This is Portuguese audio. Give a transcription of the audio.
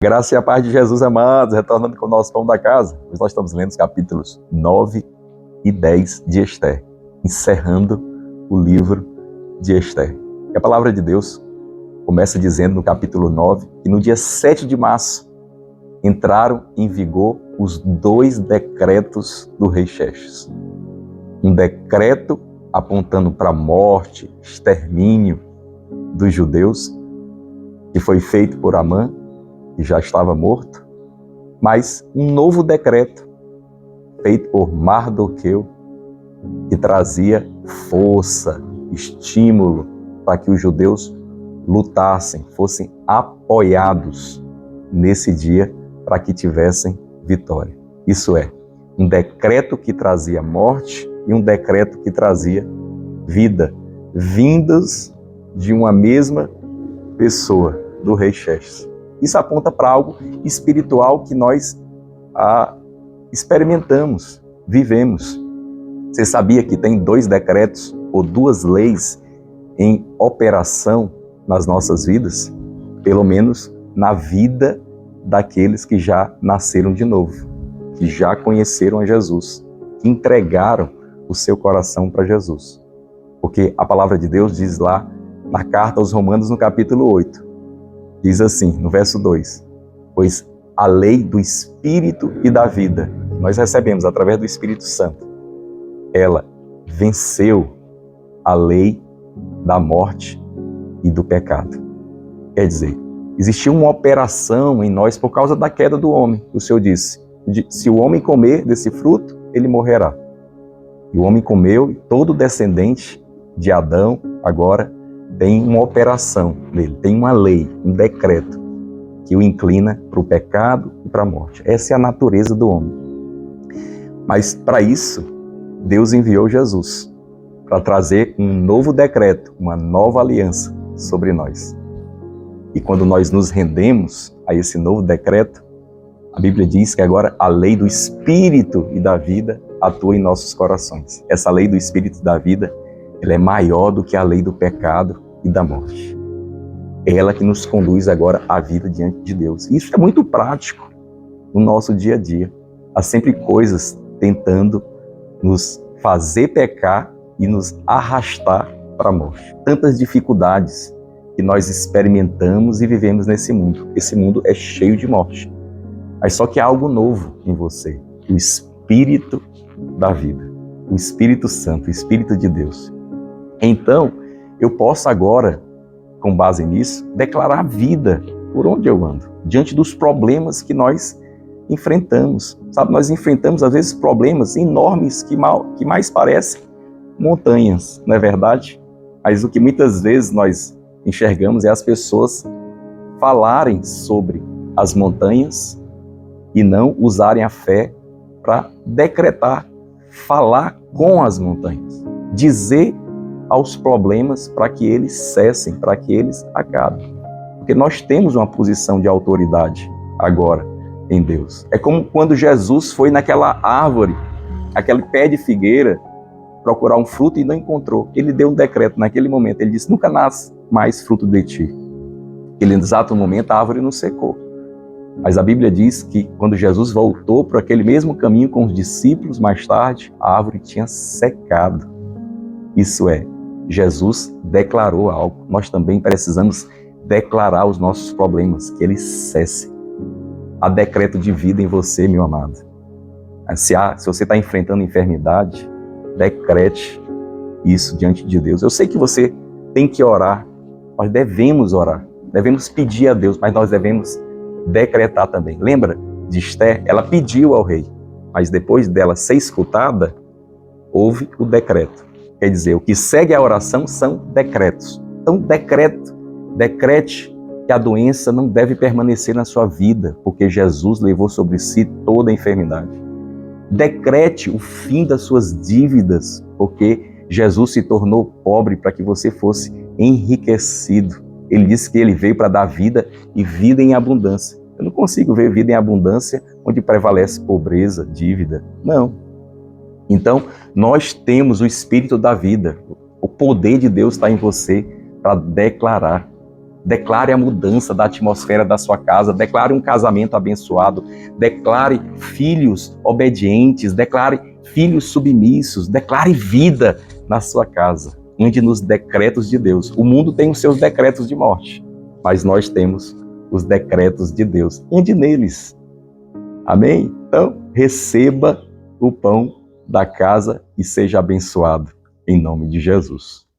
Graça e a paz de Jesus, amados, retornando com o nosso pão da casa. Hoje nós estamos lendo os capítulos 9 e 10 de Esther, encerrando o livro de Esther. E a palavra de Deus começa dizendo no capítulo 9 que no dia 7 de março entraram em vigor os 2 decretos do rei Xerxes. Um decreto apontando para a morte, extermínio dos judeus, que foi feito por Amã, que já estava morto, mas um novo decreto feito por Mardoqueu, que trazia força, estímulo para que os judeus lutassem, fossem apoiados nesse dia para que tivessem vitória. Isso é, um decreto que trazia morte e um decreto que trazia vida, vindas de uma mesma pessoa, do rei Xerxes. Isso aponta para algo espiritual que nós experimentamos, vivemos. Você sabia que tem 2 decretos ou 2 leis em operação nas nossas vidas? Pelo menos na vida daqueles que já nasceram de novo, que já conheceram a Jesus, que entregaram o seu coração para Jesus. Porque a palavra de Deus diz lá na carta aos Romanos, no capítulo 8, diz assim, no verso 2, pois a lei do Espírito e da vida, que nós recebemos através do Espírito Santo, ela venceu a lei da morte e do pecado. Quer dizer, existia uma operação em nós por causa da queda do homem. O Senhor disse, se o homem comer desse fruto, ele morrerá. E o homem comeu, e todo descendente de Adão agora tem uma operação nele, tem uma lei, um decreto que o inclina para o pecado e para a morte. Essa é a natureza do homem. Mas para isso, Deus enviou Jesus para trazer um novo decreto, uma nova aliança sobre nós. E quando nós nos rendemos a esse novo decreto, a Bíblia diz que agora a lei do Espírito e da vida atua em nossos corações. Essa lei do Espírito e da vida, ela é maior do que a lei do pecado e da morte. É ela que nos conduz agora à vida diante de Deus. E isso é muito prático no nosso dia a dia. Há sempre coisas tentando nos fazer pecar e nos arrastar para a morte. Tantas dificuldades que nós experimentamos e vivemos nesse mundo. Esse mundo é cheio de morte. Mas só que há algo novo em você. O Espírito da vida. O Espírito Santo, o Espírito de Deus. Então, eu posso agora, com base nisso, declarar vida por onde eu ando, diante dos problemas que nós enfrentamos. Sabe, nós enfrentamos, às vezes, problemas enormes que mais parecem montanhas, não é verdade? Mas o que muitas vezes nós enxergamos é as pessoas falarem sobre as montanhas e não usarem a fé para decretar, falar com as montanhas, dizer aos problemas para que eles cessem, para que eles acabem. Porque nós temos uma posição de autoridade agora em Deus. É como quando Jesus foi naquela árvore, aquele pé de figueira, procurar um fruto e não encontrou. Ele deu um decreto naquele momento, ele disse, nunca nasce mais fruto de ti. Naquele exato momento a árvore não secou. Mas a Bíblia diz que quando Jesus voltou para aquele mesmo caminho com os discípulos, mais tarde, a árvore tinha secado. Isso é, Jesus declarou algo. Nós também precisamos declarar os nossos problemas, que eles cessem. Há decreto de vida em você, meu amado. Se você está enfrentando enfermidade, decrete isso diante de Deus. Eu sei que você tem que orar, nós devemos orar, devemos pedir a Deus, mas nós devemos decretar também. Lembra de Esther? Ela pediu ao rei, mas depois dela ser escutada, houve o decreto. Quer dizer, o que segue a oração são decretos. Então, decrete que a doença não deve permanecer na sua vida, porque Jesus levou sobre si toda a enfermidade. Decrete o fim das suas dívidas, porque Jesus se tornou pobre para que você fosse enriquecido. Ele disse que ele veio para dar vida e vida em abundância. Eu não consigo ver vida em abundância onde prevalece pobreza, dívida. Não. Então, nós temos o Espírito da vida. O poder de Deus está em você para declarar Declare a mudança da atmosfera da sua casa, declare um casamento abençoado, declare filhos obedientes, declare filhos submissos, declare vida na sua casa. Ande nos decretos de Deus. O mundo tem os seus decretos de morte, mas nós temos os decretos de Deus. Ande neles. Amém? Então, receba o pão da casa e seja abençoado, em nome de Jesus.